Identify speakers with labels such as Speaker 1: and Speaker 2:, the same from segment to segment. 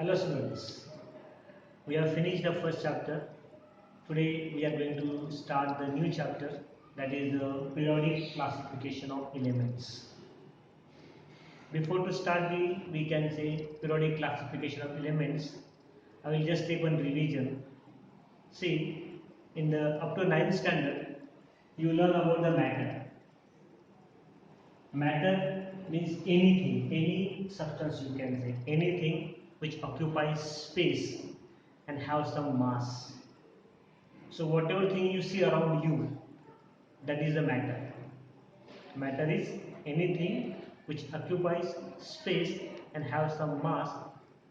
Speaker 1: Hello students, we have finished the first chapter. Today we are going to start the new chapter, that is the periodic classification of elements. Before to start we can say periodic classification of elements, I will just take one revision. See, in the up to 9th standard you learn about the matter. Matter means anything, any substance you can say, anything which occupies space and have some mass. So whatever thing you see around you, that is the matter. Matter is anything which occupies space and have some mass,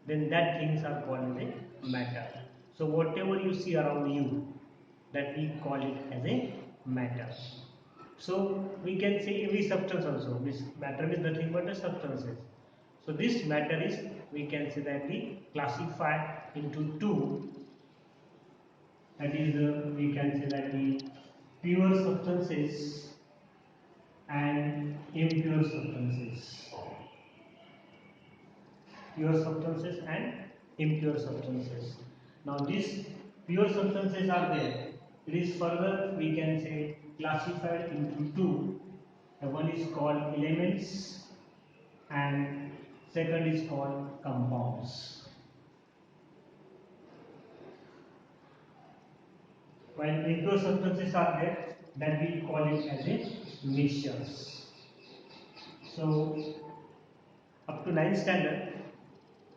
Speaker 1: then that things are called as a matter. So whatever you see around you, that we call it as a matter. So we can say every substance also. This matter is nothing but the substances. So this matter is, we can say that we classify into two. That is, we can say that the pure substances and impure substances. Pure substances and impure substances. Now these pure substances are there. It is further, we can say, classified into two. The one is called elements and second is called compounds. While impure substances are there, that we call it as a mixtures. So up to 9th standard,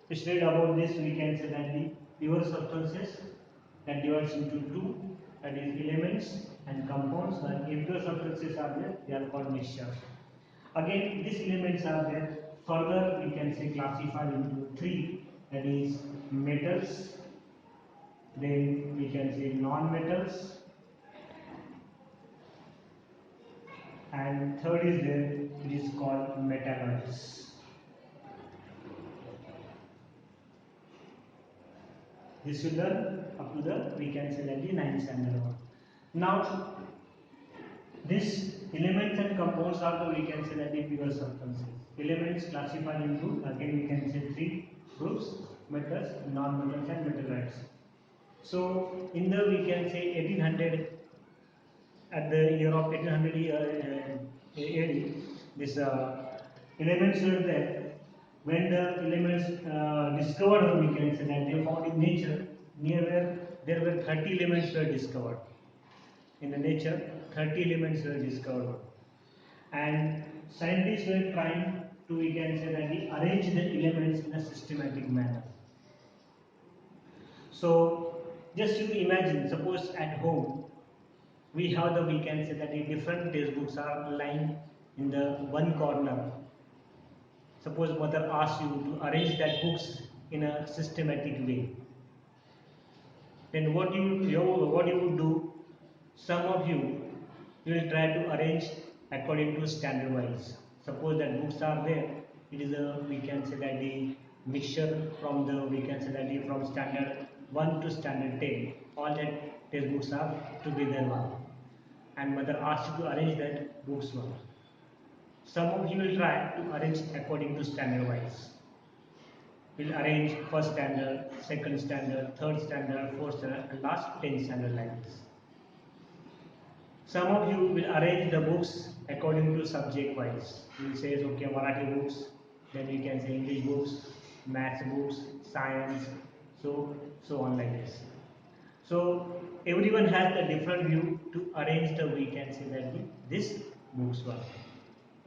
Speaker 1: we studied about this. We can say that the pure substances that divides into two, that is elements and compounds, and impure substances are there, they are called mixtures. Again, these elements are there. Further, we can say classified into three, that is metals, then we can say non-metals, and third is there, it is called metalloids. This will learn up to the, we can say that the 9th standard one. Now, these elements and compounds are the, we can say that the pure substances. Elements classified into, again we can say three groups: metals, non-metals and metalloids. So in the, we can say 1800, at the year of 1800 AD, this elements were there. When the elements discovered, we can say that they found in nature, near where there were 30 elements were discovered. In the nature, 30 elements were discovered, and scientists were trying to, we can say that they arrange the elements in a systematic manner. So just you imagine, suppose at home we have the, we can say that the different textbooks are lying in the one corner. Suppose mother asks you to arrange that books in a systematic way, then what you would do? Some of you will try to arrange according to standard wise. Suppose that books are there, it is a, we can say that the mixture from the, we can say that the, from standard 1 to standard 10, all that textbooks are together one, and mother asks you to arrange that books one. Some of you will try to arrange according to standard wise. Will arrange first standard, second standard, third standard, fourth standard, and last 10th standard like this. Some of you will arrange the books according to subject wise. You will say, okay, Marathi books, then we can say English books, maths books, science, so on like this. So everyone has a different view to arrange the, we can say that this books one.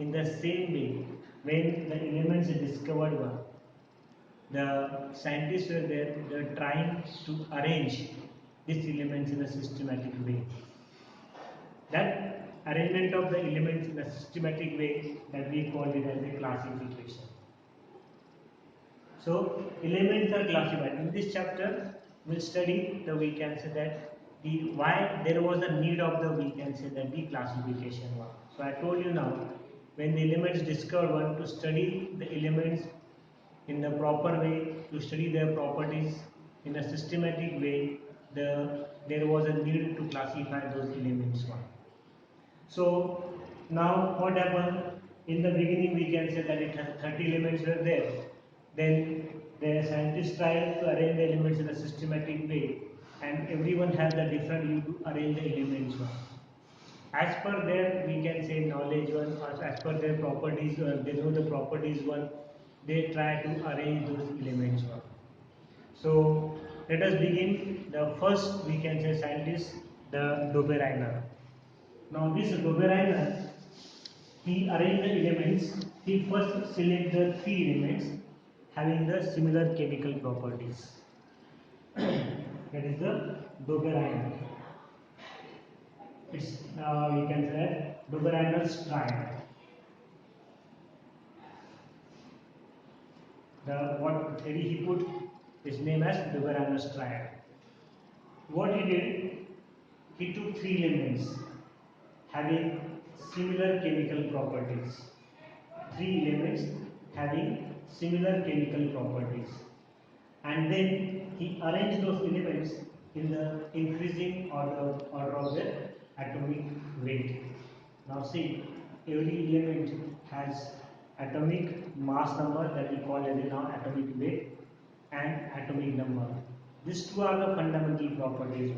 Speaker 1: In the same way, when the elements are discovered one, the scientists were there, they are trying to arrange these elements in a systematic way. That arrangement of the elements in a systematic way, that we call it as a classification. So elements are classified. In this chapter, we'll study the, we can say that the why there was a need of the, we can say that the classification one. So I told you now, when the elements discovered one, to study the elements in the proper way, to study their properties in a systematic way, there was a need to classify those elements one. So now what happened? In the beginning we can say that it has 30 elements were there. Then the scientists Scientists try to arrange the elements in a systematic way, and everyone has a different view to arrange the elements. As per their, we can say, knowledge one, or as per their properties, they know the properties one, they try to arrange those elements one. So let us begin. The first, we can say, scientist, the Dobereiner. Now this Dobereiner, he arranged the elements. He first select the three elements having the similar chemical properties. That is the Dobereiner. It's we can say Dobereiner's triad. The what theory he put is named as Dobereiner's triad. What he did, he took three elements having similar chemical properties. Three elements having similar chemical properties. And then he arranged those elements in the increasing order of their atomic weight. Now see, every element has atomic mass number, that we call as now atomic weight, and atomic number. These two are the fundamental properties.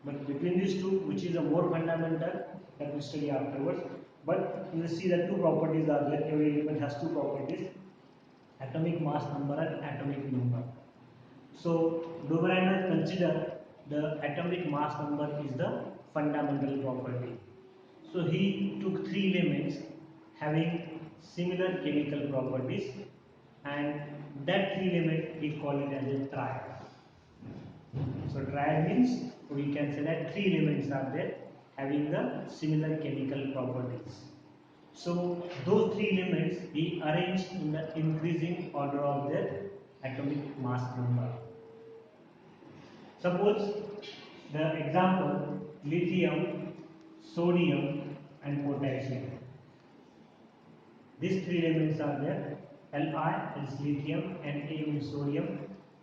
Speaker 1: But between these two, which is a more fundamental, that we'll study afterwards. But you will see that two properties are there. Every element has two properties: atomic mass number and atomic number. So Dobereiner consider the atomic mass number is the fundamental property. So he took three elements having similar chemical properties, and that three element he called it as a triad. So triad means we can say that three elements are there having the similar chemical properties. So those three elements he arranged in the increasing order of their atomic mass number. Suppose the example lithium, sodium and potassium. These three elements are there. Li is lithium, Na means sodium,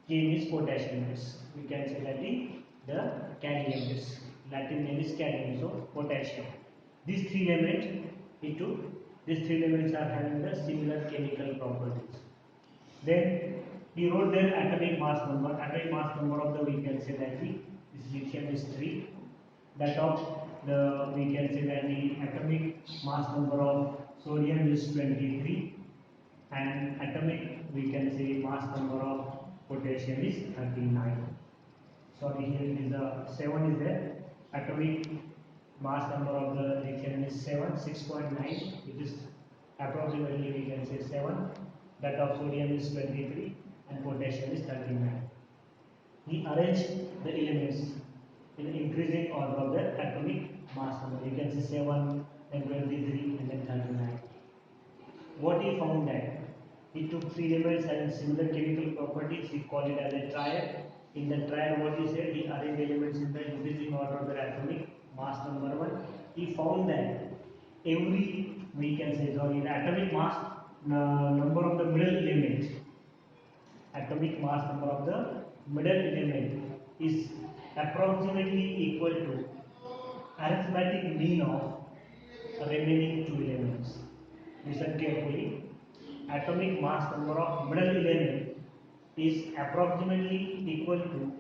Speaker 1: K means potassium. We can say that the cadmium is Latin name is cadmium, so potassium. These three elements these three elements are having the similar chemical properties. Then he wrote their atomic mass number. Atomic mass number of the, we can say that this lithium is 3. That of the, we can say that the atomic mass number of sodium is 23, and atomic, we can say, mass number of potassium is 39. Sorry, here is the 7 is there. Atomic mass number of the lithium is 7, 6.9, which is approximately, we can say, 7. That of sodium is 23 and potassium is 39. He arranged the elements in increasing order of their atomic mass number. You can say 7, then 23 and then 39. What he found that he took three elements having similar chemical properties. He called it as a triad. In the triad, what he said, he arranged elements in the increasing order of their atomic mass number 1. He found that every, we can say, sorry, the atomic mass number of the middle element, atomic mass number of the middle element is approximately equal to arithmetic mean of remaining two elements. Listen carefully. Atomic mass number of middle element is approximately equal to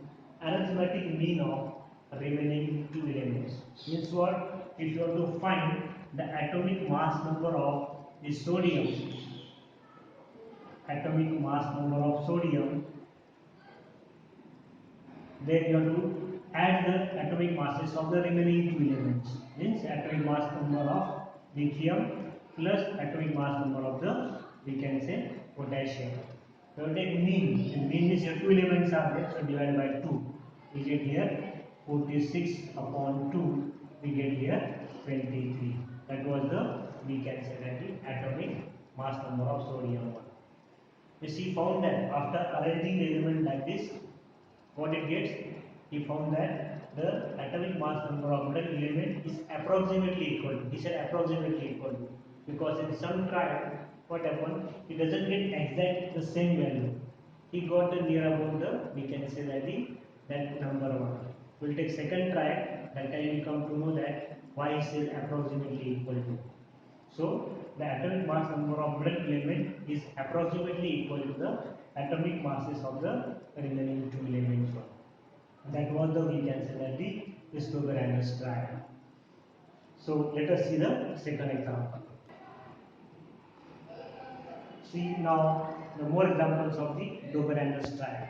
Speaker 1: arithmetic mean of remaining two elements. Means what? If you have to find the atomic mass number of the sodium, atomic mass number of sodium, then you have to add the atomic masses of the remaining two elements. Means atomic mass number of lithium plus atomic mass number of the, we can say, potassium. So take mean. The mean is here two elements are there, so divide by 2. We get here 46 upon 2. We get here 23. That was the, we can say that the atomic mass number of sodium. You see, found that after arranging the element like this, what it gets? He found that the atomic mass number of middle element is approximately equal to. He said approximately equal to, because in some triad, what happened? It doesn't get exact the same value. He got the near about the, we can say that number 1. We'll take second triad. That time we come to know that why he says approximately equal to. So the atomic mass number of middle element is approximately equal to the atomic masses of the remaining two elements. That was the, we can say that, the Christopher-Anders triad. So let us see the second example. See now the more examples of the Doberan's triad.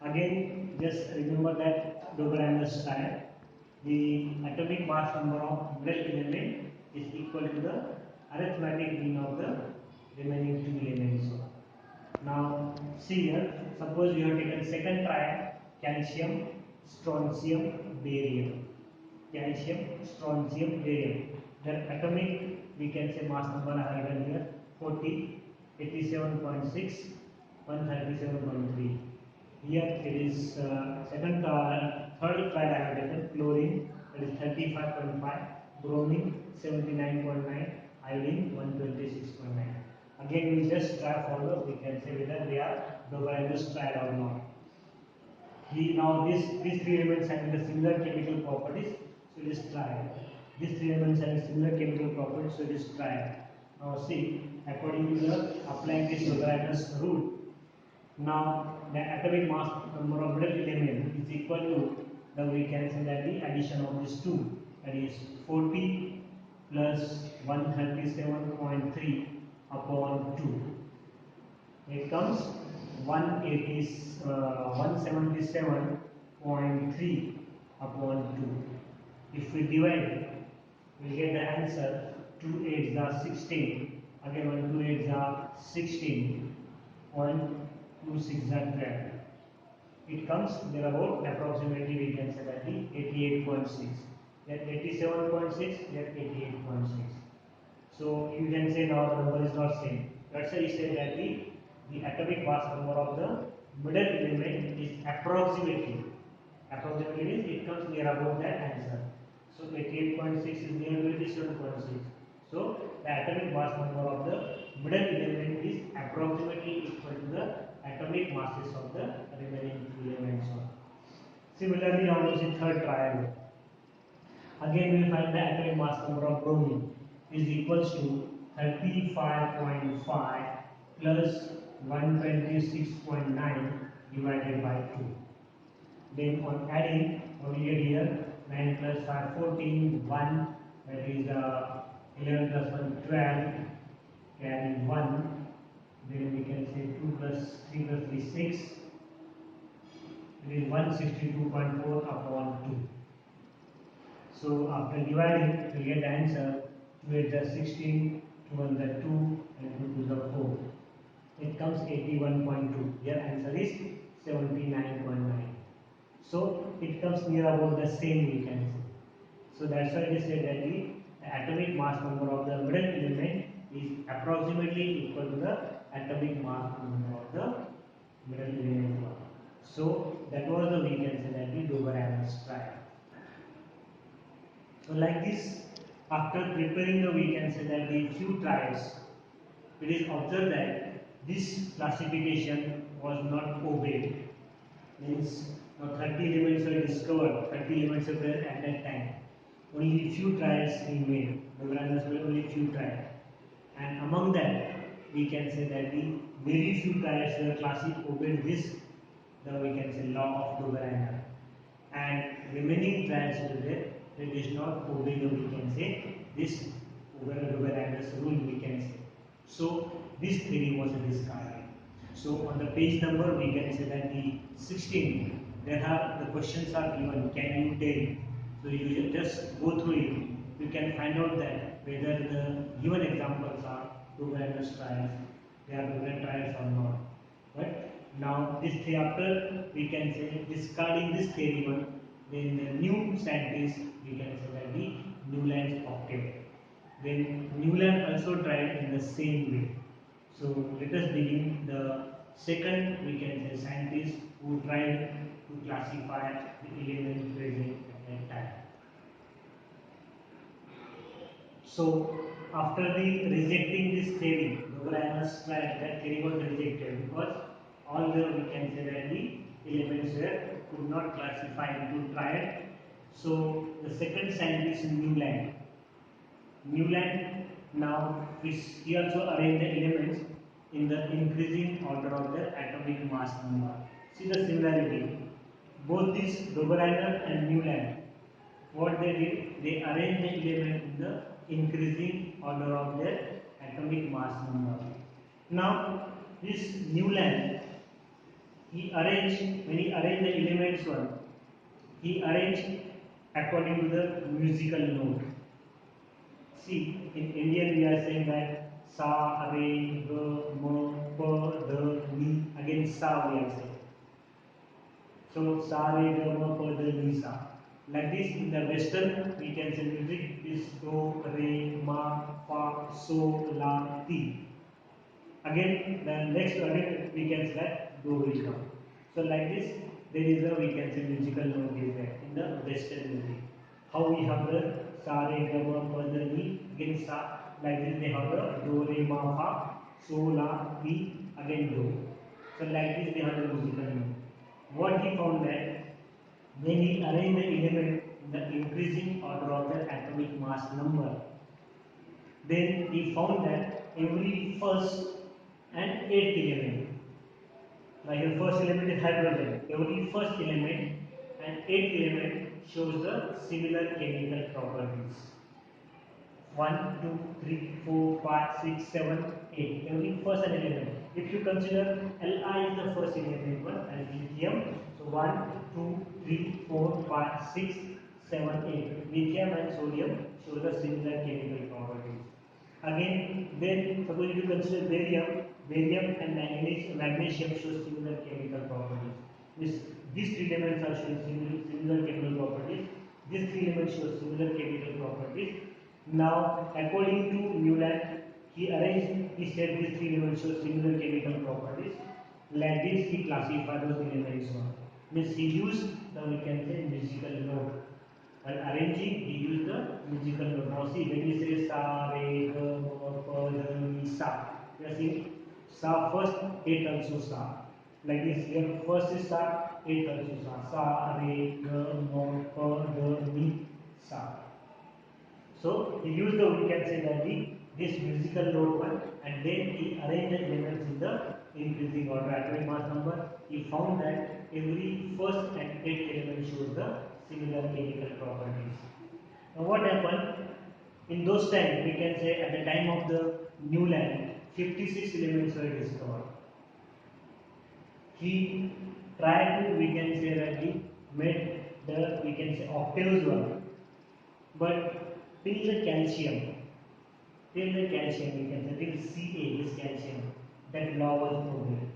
Speaker 1: Again, just remember that Doberan's triad, the atomic mass number of middle element is equal to the arithmetic mean of the remaining two elements. Now see here, suppose you have taken second triad, calcium, strontium, barium. Calcium, strontium, barium. Their atomic, we can say, mass number are given here 40, 87.6, 137.3. Here it is third triad I have taken chlorine, that is 35.5, bromine 79.9, iodine 126.9. Again, we just try follow. We can say whether they are Doberan's triad or not. Now these three elements having the similar chemical properties, so it is triad. These three elements having similar chemical properties, so it is triad. Now see, according to the applying this Doberan's rule, now the atomic mass number of middle element is equal to the, we can say that, the addition of these two, that is 40 plus 137.3 upon 2. It comes 177.3 upon 2. If we divide, we get the answer 2 8s are 16. Again, 1 2 8s are 16. 1 2 6 are 12. It comes there about approximately, we can say that, the 88.6. That 87.6, that 88.6. So you can say now the number is not same. That's why you say that the atomic mass number of the middle element is approximately means it comes near about that answer. So 88.6 is near to 87.6. So the atomic mass number of the middle element is approximately equal to the atomic masses of the remaining two elements. Similarly, now we see third triad. Again, we will find the atomic mass number of bromine is equals to 35.5 plus 126.9 divided by 2. Then on adding, what we get here, 9 plus 5 14, 1, that is 11 plus 1 12, carry 1. Then we can say 2 plus 3 plus 3 6. It is 162.4 upon 2. So after dividing, we get the answer 2 8 is 16, 2 1 is 2, and 2 2 is 4. It comes 81.2. Your answer is 79.9. So it comes near about the same, we can say. So that's why they say that the atomic mass number of the middle element is approximately equal to the atomic mass number of the middle element. So that was the, we can say that, the Doberan's triad. So like this, after preparing the, we can say that, the few triads, it is observed that this classification was not obeyed. Means now 30 elements were discovered, 30 elements were there at that time. Only few triads he made. Doberan's made only few triads. And among that, we can say that the very few triads were obeyed this, the, we can say, law of Doberan. And remaining triads were there, they did not obey the, we can say, this Doberan's rule, we can say. So this theory was discarded. So on the page number, we can say that the 16, there are the questions are given. Can you tell? So you just go through it. You can find out that whether the given examples are Doberan's triads, they are Doberan triads or not. But now this after, we can say, discarding this theory one, then the new scientist, we can say that the Newland's octave. Then Newland also tried in the same way. So let us begin the second, we can say, scientist who tried to classify the elements present at that time. So after the rejecting this theory, Doberan's triad, that theory was rejected because all the, we can say that, the elements were could not classify into triad. So the second scientist, Newland, now he also arranged the elements in the increasing order of their atomic mass number. See the similarity. Both this Dobereiner and Newland, what they did, they arranged the element in the increasing order of their atomic mass number. Now, this Newland, when he arranged the elements one, he arranged according to the musical note. See, in Indian we are saying that sa, re, ga, ma, pa, da, ni. Again sa we are saying. So sa, re, ga, ma, pa, da, ni, sa. Like this, in the Western we can say music is do, re, ma, fa, so, la, ti. Again, the next again we can say that do will come. So like this, there is a we can say musical note is there in the Western music. How we have the sa re ga ma pa da ni, again sa, like this they have the do re ma fa so la ti, again do. So like this they have the musical note. What he found that when he arranged the element in the increasing order of the atomic mass number, then he found that every first and eighth element, like the first element is hydrogen, every first element and eighth element shows the similar chemical properties. 1, 2, 3, 4, 5, 6, 7, 8. Every first an element. If you consider Li is the first element one as lithium, so 1, 2, 3, 4, 5, 6, 7, 8. Lithium and sodium show the similar chemical properties. Again, then suppose if you consider barium and magnesium show similar chemical properties. These three elements are showing similar chemical properties. These three elements show similar chemical properties. Now, according to Newland, he said these three elements show similar chemical properties. Like this, he classified those elements one. Means he used the we can say musical note. While arranging, he used the musical note. Now see, when he says sa, re, ga, ma, pa, da, ni, sa. We are seeing sa first, eight also sa. Like this, here first is sa, eight also sa. Sa, re, ga, ma, pa, da, ni, sa. So he used the we can say that this musical note one, and then he arranged the elements in the increasing order atomic mass number. He found that every first and eighth element shows the similar chemical properties. Now what happened? In those times, we can say at the time of the Newland, 56 elements were discovered. He tried to we can say that he made the we can say octaves one, but till the calcium, we can say till Ca is calcium, that law was broken.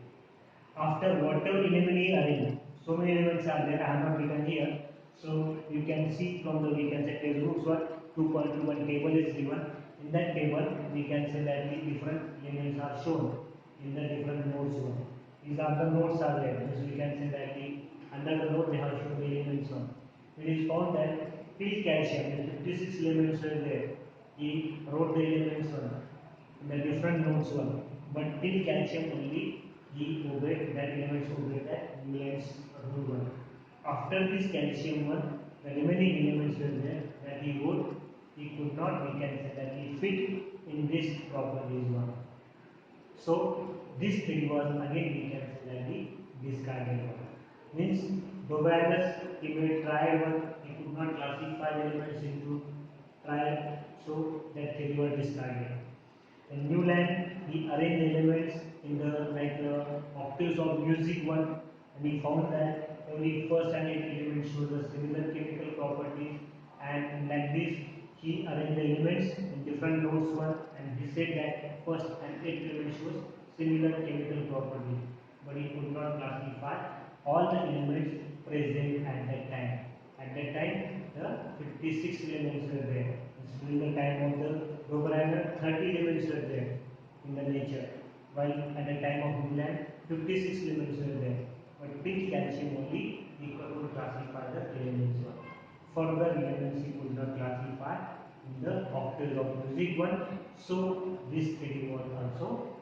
Speaker 1: After whatever element he arranged, so many elements are there, I have not written here. So you can see from the we can say textbooks what 2.21 table is given. In that table, we can say that the different elements are shown in the different nodes one. These are the nodes are there. So we can say that under the node we have shown the elements one. It is found that till calcium, the 56 elements were there. He wrote the elements one in the different nodes one. But till calcium only he obeyed that elements obeyed that Newland's rule one. After this calcium one, the remaining elements were there that he wrote. He could not, we can say that he fit in this properties one. So this theory was again we can say that the discarded one. Means Dobertus he made triad one, he could not classify the elements into triad, so that theory was discarded. In Newland, he arranged the elements in the like the octaves of music one, and he found that every first and eighth element shows the similar chemical properties, and like this he arranged the elements in different notes one, and he said that first and eighth element shows similar chemical properties, but he could not classify all the elements present at that time. At that time, the 56 elements were there. During the time of the Dobereiner, 30 elements were there in the nature, while at the time of Newland, 56 elements were there. But till calcium only, he could classify the elements one. Further elements he could not classify in the octaves of music one. So this theory was also